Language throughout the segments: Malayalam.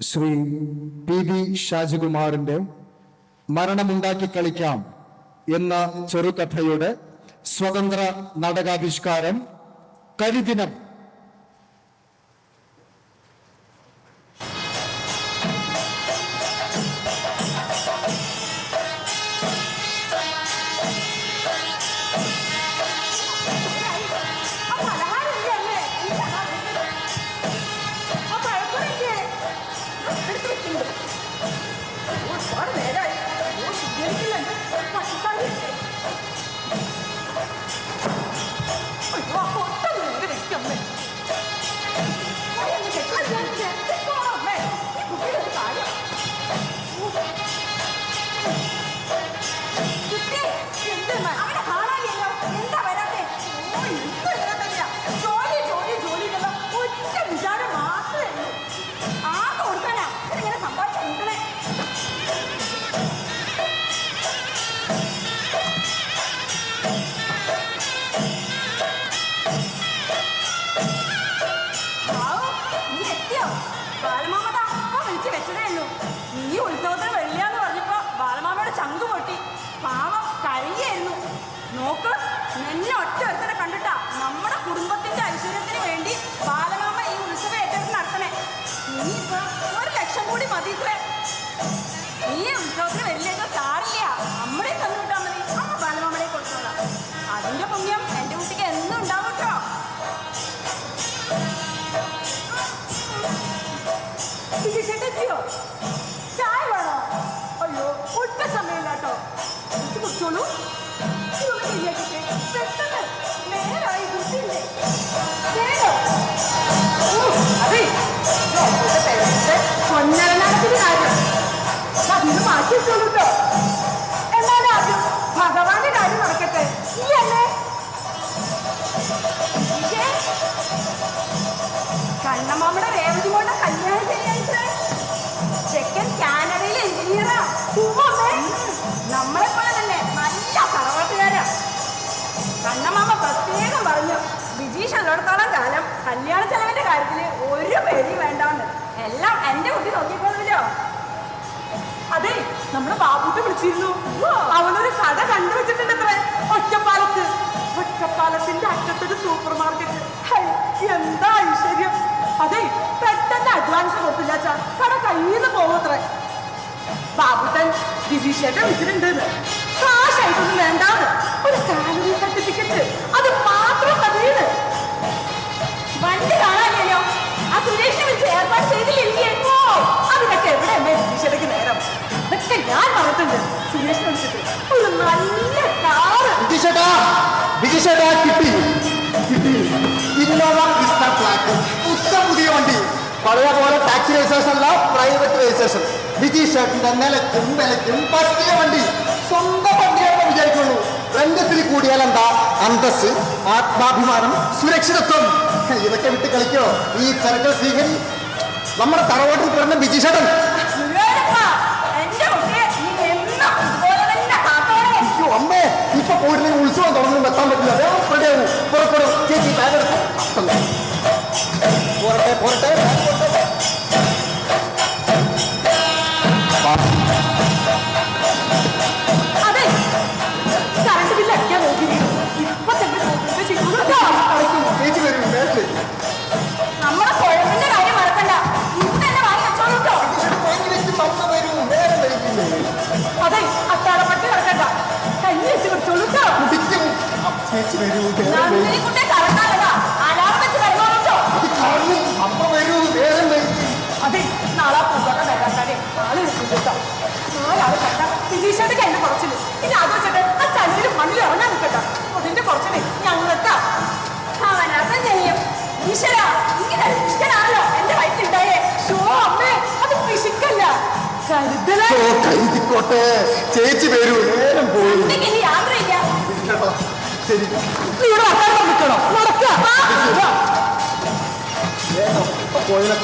ശ്രീ PV ഷാജികുമാറിന്റെ മരണമുണ്ടാക്കി കളിക്കാം എന്ന ചെറുകഥയുടെ സ്വതന്ത്ര നാടകാവിഷ്കാരം കരിദിനം ഭഗവാന്റെ കാര്യം നടക്കട്ടെ. കണ്ണമ്മയുടെ രേവതി കൊണ്ട് കല്യാണം ചെയ്യാൻ ചെക്കൻ കാനഡയിലെ എഞ്ചിനീയറാ. നമ്മളെ പോലെ തന്നെ നല്ല തറവാട്ടുകാരാ. കണ്ണമാമ പ്രത്യേകം പറഞ്ഞു, ബിജീഷ് ഉള്ളിടത്തോളം കാലം കല്യാണ ചെലവിന്റെ കാര്യത്തിൽ ഒരു പേടി വേണ്ടാന്ന്. എല്ലാം എന്റെ കുട്ടി നോക്കിക്കോളൂല്ലോ. അതെ, നമ്മുടെ ബാബുട്ട് വിളിച്ചിരുന്നു. അവനൊരു കട കണ്ടുവച്ചിട്ടുണ്ട് അത്ര ഒറ്റപ്പാലത്ത്. ഒറ്റപ്പാലത്തിന്റെ അറ്റത്തൊരു സൂപ്പർ മാർക്കറ്റ്. എന്താ ഐശ്വര്യം. അതെ, പെട്ടെന്ന് അഡ്വാൻസ് കൊടുത്തില്ല ചാ, കട കയ്യിന്ന് പോവത്രേ. ബാബുട്ടൻ ബിജീഷേട്ടൻ വിളിച്ചിട്ടുണ്ട്. കാശായിട്ടൊന്നും വേണ്ടാന്ന്, ഒരു സാലറി സർട്ടിഫിക്കറ്റ് അത് മാത്രം മതിയെന്ന്. വണ്ടി കാണാനില്ലല്ലോ, ആ സുരേഷിനെ വിളിച്ച് ഏർപ്പാട് ചെയ്തില്ലിരിക്കോ. അതിനൊക്കെ എവിടെ ബിജീഷേട്ടക്ക് നേരം. ഇതൊക്കെ ഞാൻ പറഞ്ഞിട്ടുണ്ട് സുരേഷിനെ വിളിച്ചിട്ട്. ഒരു നല്ല കാറ് കിട്ടി. ഇന്നോവ ക്രിസ്റ്റ ബ്ലാക്ക്, പുതിയ വണ്ടി. പഴയ പോലെ ടാക്സി രജിസ്ട്രേഷൻ അല്ല, പ്രൈവറ്റ് രജിസ്ട്രേഷൻ. ബിജീഷ് ചേട്ടന്റെ നിലയ്ക്കും പറ്റിയ വണ്ടി. സ്വന്തം വണ്ടിയാണെന്ന് വിചാരിക്കുള്ളൂ. രംഗത്തിൽ കൂടിയാൽ എന്താ അന്തസ്, ആത്മാഭിമാനം, സുരക്ഷിതത്വം. ഇതൊക്കെ വിട്ട് കളിക്കോ ഈ ചരക്കൽ സ്വീകരി. നമ്മുടെ തറവാട്ടിൽ പിറന്ന ബിജീഷ് ചേട്ടൻ. അമ്മേ, ഇപ്പൊ പോയിട്ടുണ്ടെങ്കിൽ ഉത്സവം തുടങ്ങുമ്പോൾ എത്താൻ പറ്റില്ല. വേറെ റെഡിയാവും. പുറപ്പെടും ചേച്ചി. പോരട്ടെ. അതെ, കറണ്ട് ബില്ല് അടിക്കാൻ നോക്കിയിരുന്നു. ഇപ്പൊ തന്നെ ചേച്ചി വരും. നമ്മുടെ കുഴമ്പിന്റെ കാര്യം മറക്കണ്ട. ഇന്ന് തന്നെ വാങ്ങി വെച്ചോളൂട്ടോ. അതെ, അത്താഴപ്പട്ടി കിടക്കണ്ട, കഞ്ഞി വെച്ച് കുടിച്ചോളൂട്ടോ. കുട്ടിയെ കറണ്ടാലതാ അലാറം വെച്ച് വരുന്നോളൂട്ടോ. അതെ, നാളെ പൂക്കോട്ടെ വരാക്കാതെ ആള് എടുക്കിട്ടോ. നാലാള് കണ്ട ബിജീഷേട്ടക്ക് അതിന്റെ കുറച്ചില്. ഇനി അത് വെച്ചിട്ട് ആ ചന്ദ്രനും മണ്ണിൽ ഇറങ്ങാൻ നിൽക്കട്ടോ. അതിന്റെ കുറച്ചില് ഞങ്ങൾക്ക് അവനർത്ഥം ചെയ്യും. ഈശ്വര, ഇങ്ങനെ ഇഷ്ടനാണല്ലോ എന്റെ വയറ്റിലുണ്ടായേ. ഷോ അമ്മേ, അത് പിശുക്കല്ല, കരുതിക്കോട്ടെ. ചേച്ചി വരൂ, നേരം പോയി. ഇനി യാത്രയില്ല. ശരി, ഇവിടെ വട്ടാൻ നിൽക്കണോ? നടക്കുക. പോയില്ല.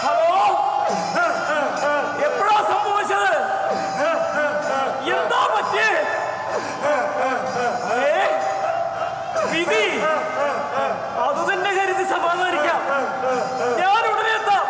ഹലോ, എപ്പോഴാ സംഭവിച്ചത്? എന്താ പറ്റി? വിധി അത് തന്നെ കരുതി സമാധാനിക്കാം. ഞാൻ ഉടനെ എത്താം.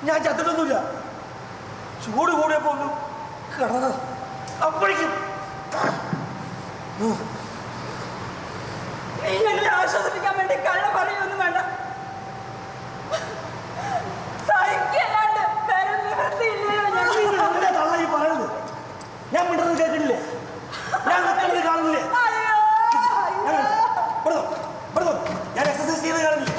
ഞാൻ ചത്തിട്ടൊന്നുമില്ല. ചൂട് കൂടിയപ്പോ ഒന്ന് കിടന്നത് അപ്പോഴേക്കും നീ ഞങ്ങളെ ആശ്വസിപ്പിക്കാൻ വേണ്ടി കള്ള പറയൊന്നും വേണ്ട. സഹിക്കല്ലാണ്ട് വേറെ നിവൃത്തിയില്ലല്ലോ ഞങ്ങൾ. അങ്ങനെ തള്ള ഈ പറയുന്നത് ഞാൻ മിണ്ടുന്നത് കേൾക്കില്ലേ? ഞാൻ നിൽക്കുന്നത് കാണുന്നില്ലേ? ഞാൻ എക്സസൈസ് ചെയ്ത് കാണില്ലേ?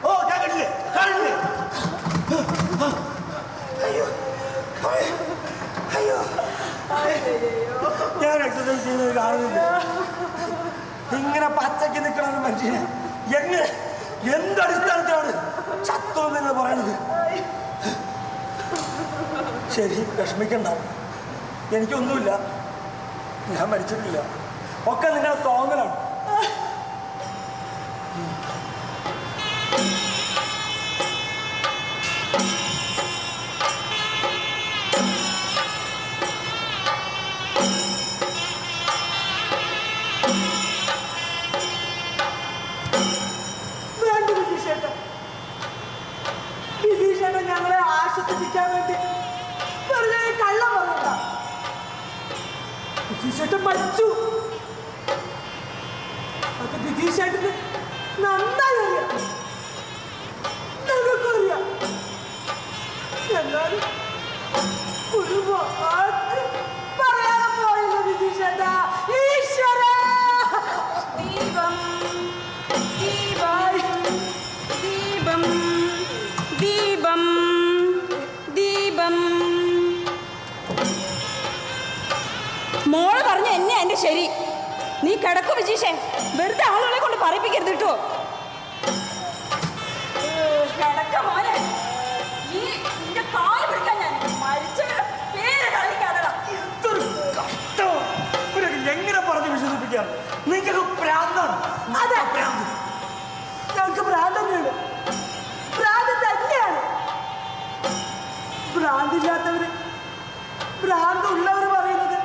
ഓ ഞാൻ കണ്ടില്ലേ കാണില്ലേ? ഞാൻ എക്സസൈസ് ചെയ്ത് കാണുന്നില്ല. ഇങ്ങനെ പച്ചയ്ക്ക് നിൽക്കണമെന്ന് മനുഷ്യനെ എങ്ങനെ എന്തടിസ്ഥാനത്തിലാണ് ചത്തോ നിങ്ങൾ പറയണത്? ശരി, വിഷമിക്കണ്ട. എനിക്കൊന്നുമില്ല, ഞാൻ മരിച്ചിട്ടില്ല. ഒക്കെ നിങ്ങളുടെ തോന്നലാണ്. വിധീഷേട്ടൻ ഞങ്ങളെ ആശ്വസിപ്പിക്കാൻ വേണ്ടി വെറുതെ കള്ളം പറയണ്ട. വിധീഷേട്ടൻ മരിച്ചു. അത് വിധീഷേട്ടന് നന്നായി അറിയാം, ഞങ്ങൾക്കും അറിയാം. എന്നാലും ഒരു വാക്ക് പറയാതെ പോയില്ല വിജീഷേട്ടാ. ഈശ്വരാ, ദീപം ദീപം ദീപം ദീപം ദീപം. മോള് പറഞ്ഞ എന്നെ എൻ്റെ ശരി. നീ കിടക്കു വിജീഷൻ, വെറുതെ ആളുകളെ കൊണ്ട് പറയിപ്പിക്കരുത് കേട്ടോ. കിടക്ക മോനെ, ഈ നിന്റെ കാല് പിടിക്കാൻ ഞാൻ മരിച്ചവരുടെ പേര് കളിക്കാതെടാ. എന്തൊരു കഷ്ടം! ഇവരൊക്കെ എങ്ങനെ പറഞ്ഞ് വിശ്വസിപ്പിക്കാം? നിങ്ങൾക്ക് പ്രാന്താണ്. അതെ, ഞങ്ങൾക്ക് ഭ്രാന്ത് തന്നെയാണ്. ഭ്രാന്ത് തന്നെയാണ്. ഭ്രാന്തില്ലാത്തവര് ഭ്രാന്തുള്ളവർ പറയുന്നത്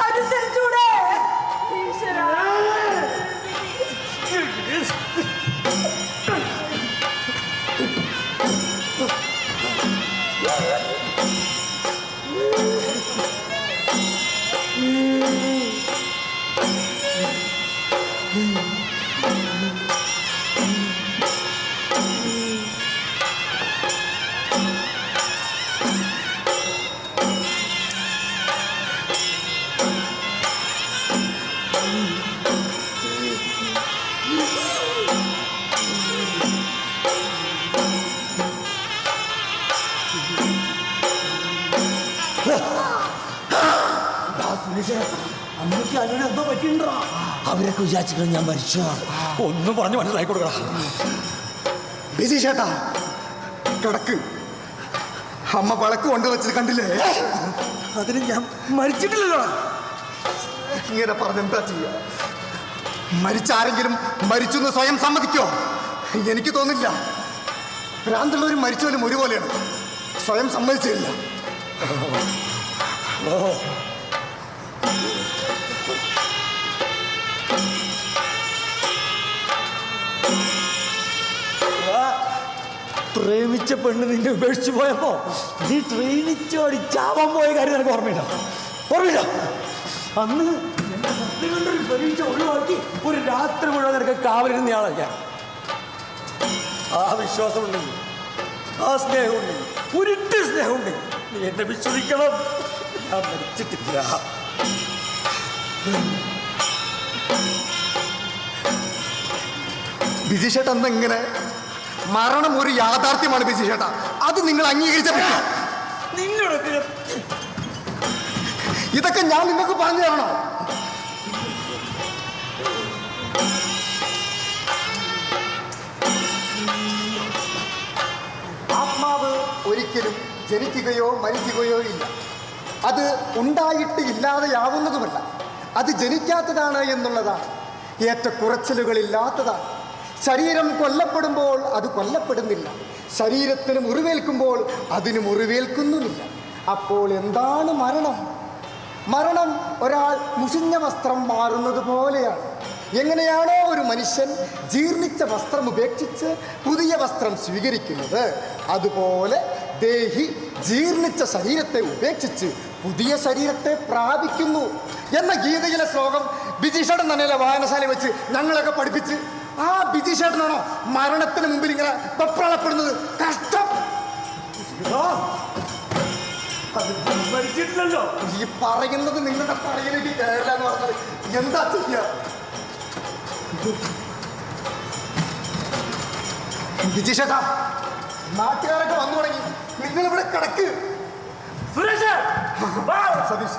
അനുസരിച്ചൂടെ? ഈശ്വരാ. അമ്മയ്ക്ക് അതിന് എന്തോ പറ്റിണ്ടോ? അവരൊക്കെ വിചാരിച്ചു ഞാൻ മരിച്ചു. ഒന്നും പറഞ്ഞ് മനസ്സിലാക്കി കൊടുക്കണം. ബിജി ചേട്ടാ കിടക്ക്. അമ്മ വിളക്ക് കൊണ്ടുവച്ചത് കണ്ടില്ലേ? അതിന് ഞാൻ മരിച്ചിട്ടില്ലല്ലോ. ഇങ്ങനെ പറഞ്ഞെന്താ ചെയ്യുക? മരിച്ചാരെങ്കിലും മരിച്ചെന്ന് സ്വയം സമ്മതിക്കോ? എനിക്ക് തോന്നില്ല. ഭ്രാന്തുള്ളവരും മരിച്ചവരും ഒരുപോലെയാണ്. സ്വയം സമ്മതിച്ചില്ല. പ്രേമിച്ച പെണ്ണ് നിന്നെ ഉപേക്ഷിച്ച് പോയപ്പോ നീ ട്രെയിനിൽ ചാടി ചാവാൻ പോയ കാര്യം നിനക്ക് ഓർമ്മയില്ല? ഓർമ്മയില്ല? അന്ന് എന്റെ സത്യം കൊണ്ടൊരു പരീക്ഷ ഒഴിവാക്കി ഒരു രാത്രി മുഴുവൻ നിനക്ക് കാവലിരുന്നയാളാ ഞാൻ. ആ വിശ്വാസം ഉണ്ടെങ്കിൽ, ആ സ്നേഹം ഉണ്ടെങ്കിൽ, ഒരിട്ട് സ്നേഹം ഉണ്ടെങ്കിൽ നീ എന്നെ വിശ്വസിക്കണം. ഞാൻ മരിച്ചിട്ടില്ല. ബിജി ചേട്ടാ എന്തെങ്ങനെ? മരണം ഒരു യാഥാർത്ഥ്യമാണ് ബിജി ചേട്ടാ. അത് നിങ്ങൾ അംഗീകരിച്ച പറ്റില്ല. നിന്നോടൊക്കെ ഇതൊക്കെ ഞാൻ നിങ്ങൾക്ക് പറഞ്ഞു തരണോ? ആത്മാവ് ഒരിക്കലും ജനിക്കുകയോ മരിക്കുകയോ ഇല്ല. അത് ഉണ്ടായിട്ട് ഇല്ലാതെയാവുന്നതുമല്ല. അത് ജനിക്കാത്തതാണ് എന്നുള്ളതാണ്. ഏറ്റക്കുറച്ചിലുകളില്ലാത്തതാണ്. ശരീരം കൊല്ലപ്പെടുമ്പോൾ അത് കൊല്ലപ്പെടുന്നില്ല. ശരീരത്തിന് മുറിവേൽക്കുമ്പോൾ അതിന് മുറിവേൽക്കുന്നുമില്ല. അപ്പോൾ എന്താണ് മരണം? മരണം ഒരാൾ മുഷിഞ്ഞ വസ്ത്രം മാറുന്നത് പോലെയാണ്. എങ്ങനെയാണോ ഒരു മനുഷ്യൻ ജീർണിച്ച വസ്ത്രം ഉപേക്ഷിച്ച് പുതിയ വസ്ത്രം സ്വീകരിക്കുന്നത്, അതുപോലെ ദേഹി ജീർണിച്ച ശരീരത്തെ ഉപേക്ഷിച്ച് പുതിയ ശരീരത്തെ പ്രാപിക്കുന്നു എന്ന ഗീതയിലെ ശ്ലോകം ബിജീഷേട്ടൻ തന്നെയല്ലേ വായനശാല വെച്ച് ഞങ്ങളൊക്കെ പഠിപ്പിച്ച്. ആ ബിജീഷേട്ടനാണോ മരണത്തിന് മുമ്പിൽ ഇങ്ങനെ വെപ്രാളപ്പെടുന്നത്? കഷ്ടം. മരിച്ചിട്ടില്ലല്ലോ. ഈ പറയുന്നത് നിങ്ങളുടെ പറയിലേക്ക് കയറില്ല എന്ന് പറഞ്ഞാൽ എന്താ ചെയ്യുക? ബിജീഷേട്ടാ, നാട്ടുകാരൊക്കെ വന്നു തുടങ്ങി. നിങ്ങൾ ഇവിടെ കിടക്ക്. സുരേഷ് വാ. സതീഷ്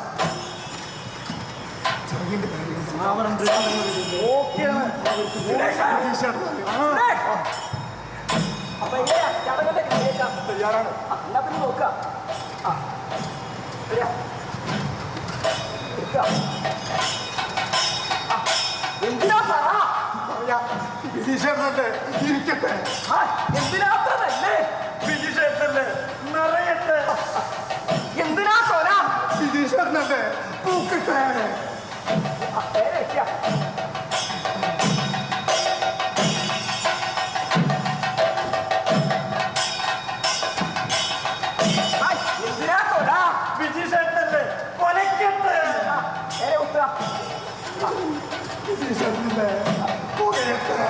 അപ്പൊ ചടങ്ങൊക്കെ തയ്യാറാണ്. എന്നാ പിന്നെ നോക്കാം. എന്തിനാ പറ? ബിജീഷേട്ടനല്ലേ ഇരിക്കട്ടെ. എന്തിനാത്തതല്ലേ? ബിജീഷേട്ടനല്ലേ നിറയട്ടെ. എന്തിനാ സ്വര? ബിജീഷേട്ടനല്ലേ പൂക്കട്ടെ. എന്തിനാ സ്വര? ബിജീഷേട്ടനല്ലേ കൊലക്കട്ടെ. ഉത്തര ബിജീഷേട്ടനല്ലേ പൂക്കട്ടെ.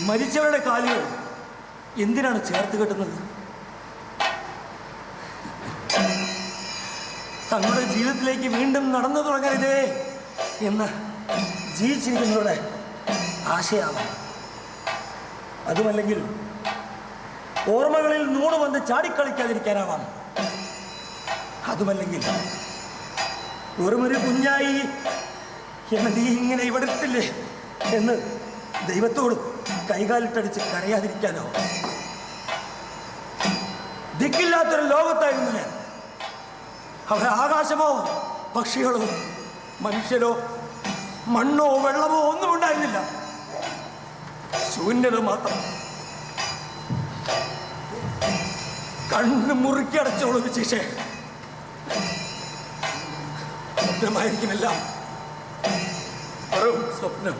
മരിച്ചവരുടെ കാലുകൾ എന്തിനാണ് ചേർത്ത് കെട്ടുന്നത്? തങ്ങളുടെ ജീവിതത്തിലേക്ക് വീണ്ടും നടന്നു തുടങ്ങരുതേ എന്ന് ജീവിച്ചിരിക്കുന്നവരുടെ ആശയാവാം. അതുമല്ലെങ്കിൽ ഓർമ്മകളിൽ നൂറ് വന്ന് ചാടിക്കളിക്കാതിരിക്കാനാവാം. അതുമല്ലെങ്കിൽ വെറുമൊരു കുഞ്ഞായി എന്നെ നീ ഇങ്ങനെ ഇവിടെ ഇട്ടില്ലേ എന്ന് ദൈവത്തോട് കൈകാലിട്ടടിച്ച് കരയാതിരിക്കാനാവും. ദിക്കില്ലാത്തൊരു ലോകത്തായിരുന്നു ഞാൻ. അവിടെ ആകാശമോ പക്ഷികളോ മനുഷ്യരോ മണ്ണോ വെള്ളമോ ഒന്നും ഉണ്ടായിരുന്നില്ല. ശൂന്യത മാത്രം. കണ്ണ് മുറുക്കി അടച്ചോളൂ വിശേഷേ. സ്വപ്നമായിരിക്കുമല്ല, വെറും സ്വപ്നം.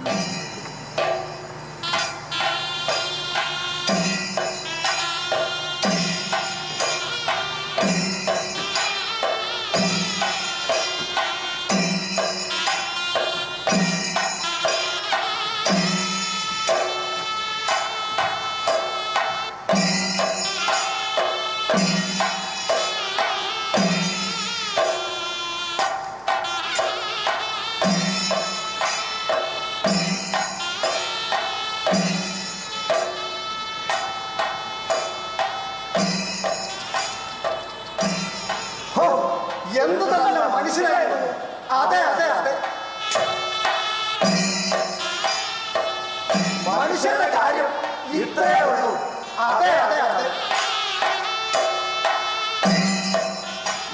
എന്ത് തന്നെ മനുഷ്യരായിരുന്നു. അതെ അതെ അതെ, മനുഷ്യരുടെ കാര്യം ഇത്രേ ഉള്ളൂ. അതെ അതെ അതെ,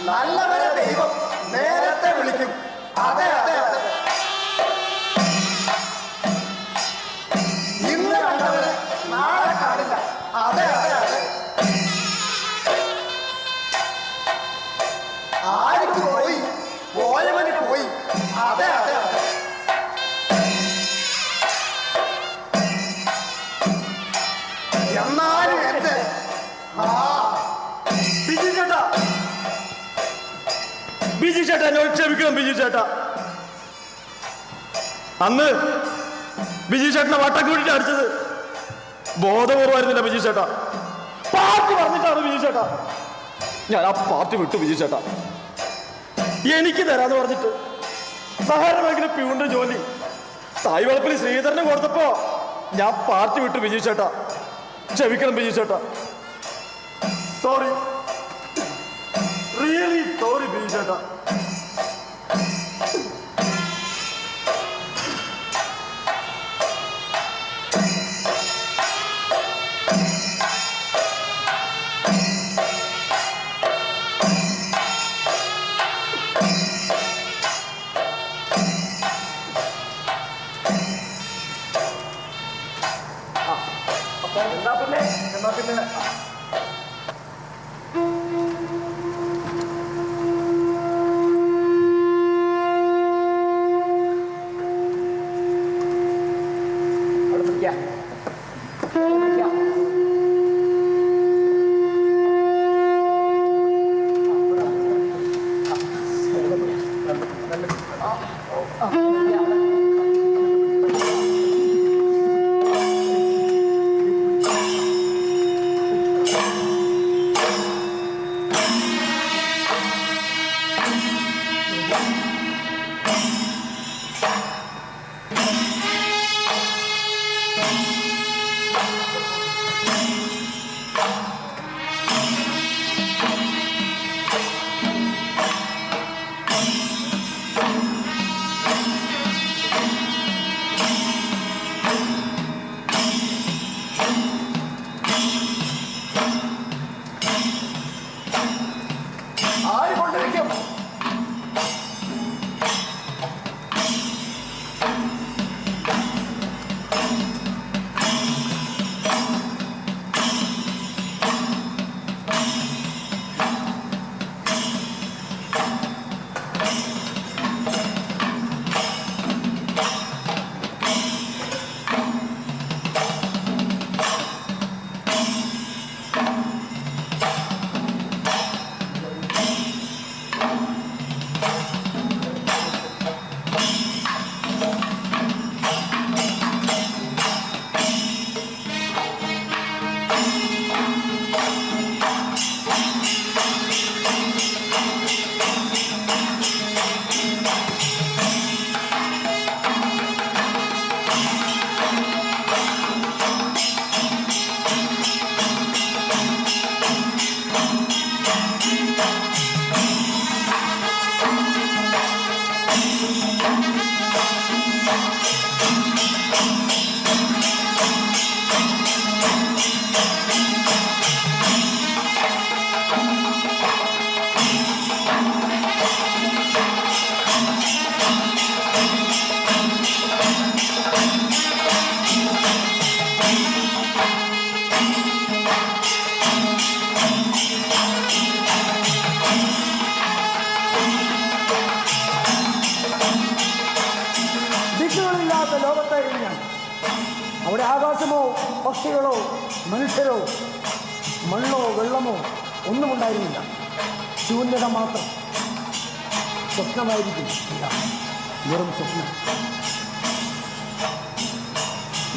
നല്ലവരെ ദൈവം നേരത്തെ വിളിക്കും. അതെ അതെ അതെ, ഇന്ന് കണ്ടവരെ നാളെ കാണില്ല. അതെ അതെ അതെ, ആർക്ക് പോയി പോയവന് പോയി. അതെ അതെ അതെ, എന്നാലും എന്ത് ബിജു ചേട്ടാ, ബിജു ചേട്ടാ, എന്നോട് ക്ഷമിക്കണം ബിജു ചേട്ടാ. അന്ന് ബിജു ചേട്ടനെ വട്ടം കൂട്ടിട്ട് അടിച്ചത് ബോധപൂർവമായിരുന്നില്ല ബിജു ചേട്ടാ. പാർട്ടി പറഞ്ഞിട്ടാണ് ബിജു ചേട്ടാ. ഞാൻ ആ പാർട്ടി വിട്ടു ബിജു ചേട്ടാ. എനിക്ക് തരാന്ന് പറഞ്ഞിട്ട് സഹകരണ ബാങ്കിലെ പ്യൂണിന്റെ ജോലി തായ് വളപ്പിൽ ശ്രീധരന് കൊടുത്തപ്പോ ഞാൻ പാർട്ടി വിട്ടു ബിജു ചേട്ടാ. ക്ഷമിക്കണം ബിജു ചേട്ടാ. സോറി, റിയലി സോറി ബിജു ചേട്ടാ. എന്നാ പിന്നെ സ്ഥലത്തായിരുന്നു ഞാൻ. അവിടെ ആകാശമോ പക്ഷികളോ മനുഷ്യരോ മണ്ണോ വെള്ളമോ ഒന്നും ഉണ്ടായിരുന്നില്ല. ശൂന്യത മാത്രം. സ്വപ്നമായിരിക്കും ഇല്ല, വെറും സ്വപ്നം.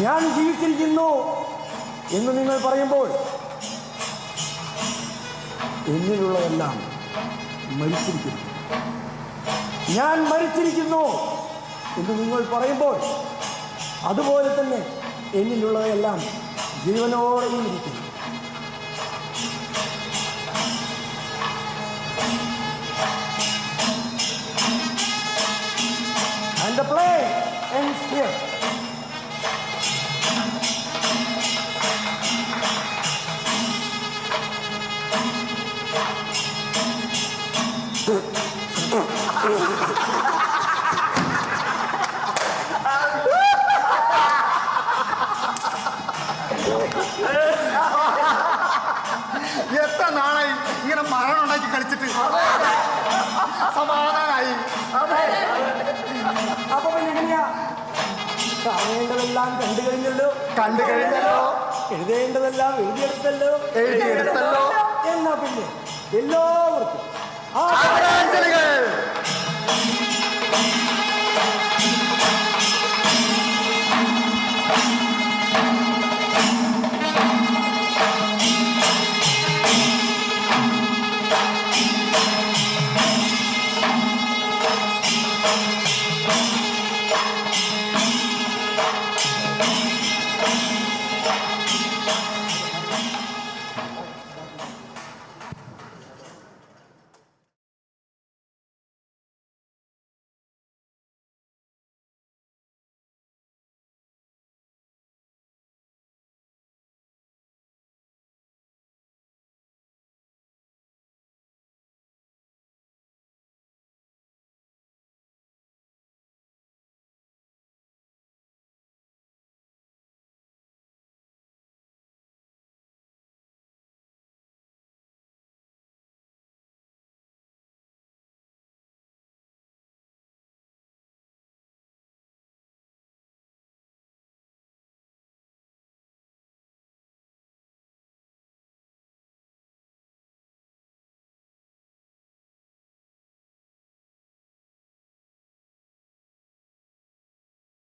ഞാൻ ജീവിച്ചിരിക്കുന്നു എന്ന് നിങ്ങൾ പറയുമ്പോൾ എന്നിലുള്ളതെല്ലാം മരിച്ചിരിക്കുന്നു. ഞാൻ മരിച്ചിരിക്കുന്നു എന്ന് നിങ്ങൾ പറയുമ്പോൾ അതുപോലെ തന്നെ എന്നിലുള്ളതെല്ലാം ജീവനോടെയും ഇരിക്കുന്നു. And the play ends here. എത്ര നാളായി ഇങ്ങനെ മരണം ഉണ്ടാക്കി കളിച്ചിട്ട്. സമാധാനായി. അപ്പൊ പിന്നെ എങ്ങനെയാ? കാണേണ്ടതെല്ലാം കണ്ടു കഴിഞ്ഞല്ലോ. കണ്ടു കഴിഞ്ഞല്ലോ. എഴുതേണ്ടതെല്ലാം എഴുതിയെടുത്തല്ലോ. എഴുതിയെടുത്തല്ലോ. എന്നാ പിന്നെ എല്ലാവർക്കും ആദരാഞ്ജലികൾ.